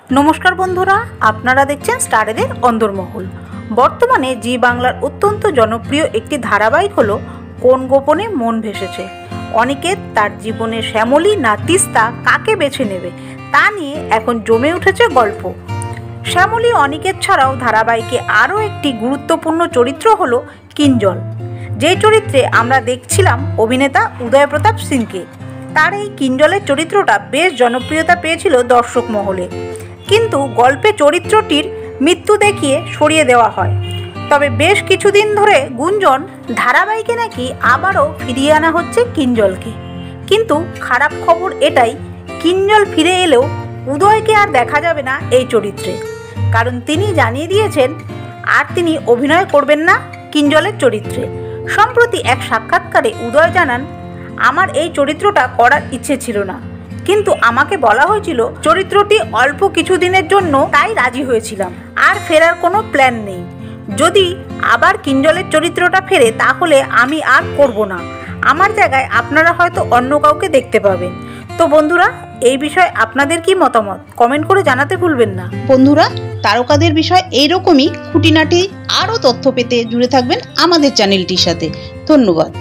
নমস্কার বন্ধুরা, আপনারা দেখছেন স্টারেদের অন্দরমহল। বর্তমানে জি বাংলার অত্যন্ত জনপ্রিয় একটি ধারাবাহিক হলো কোন গোপনে মন ভেসেছে। অনিকেত তার জীবনে শ্যামলী না তিস্তা কাকে বেছে নেবে তা নিয়ে এখন জমে উঠেছে গল্প। শ্যামলী অনিকেত ছাড়াও ধারাবাহিকে আরও একটি গুরুত্বপূর্ণ চরিত্র হলো কিঞ্জল, যেই চরিত্রে আমরা দেখছিলাম অভিনেতা উদয় প্রতাপ সিংকে। তার এই কিঞ্জলের চরিত্রটা বেশ জনপ্রিয়তা পেয়েছিল দর্শক মহলে, কিন্তু গল্পে চরিত্রটির মৃত্যু দেখিয়ে সরিয়ে দেওয়া হয়। তবে বেশ কিছুদিন ধরে গুঞ্জন ধারাবাহিকে নাকি আবারও ফিরিয়ে আনা হচ্ছে কিঞ্জলকে। কিন্তু খারাপ খবর এটাই, কিঞ্জল ফিরে এলেও উদয়কে আর দেখা যাবে না এই চরিত্রে, কারণ তিনি জানিয়ে দিয়েছেন আর তিনি অভিনয় করবেন না কিঞ্জলের চরিত্রে। সম্প্রতি এক সাক্ষাৎকারে উদয় জানান, আমার এই চরিত্রটা করার ইচ্ছে ছিল না, কিন্তু আমাকে বলা হয়েছিল চরিত্রটি অল্প কিছুদিনের জন্য, তাই রাজি হয়েছিলাম। আর ফেরার কোনো প্ল্যান নেই। যদি আবার কিঞ্জলের চরিত্রটা ফেরে তাহলে আমি আর করব না। আমার জায়গায় আপনারা হয়তো অন্য কাউকে দেখতে পাবেন। তো বন্ধুরা, এই বিষয়ে আপনাদের কি মতামত কমেন্ট করে জানাতে ভুলবেন না। বন্ধুরা, তারকাদের বিষয় এইরকমই খুঁটিনাটি আরও তথ্য পেতে জুড়ে থাকবেন আমাদের চ্যানেলটির সাথে। ধন্যবাদ।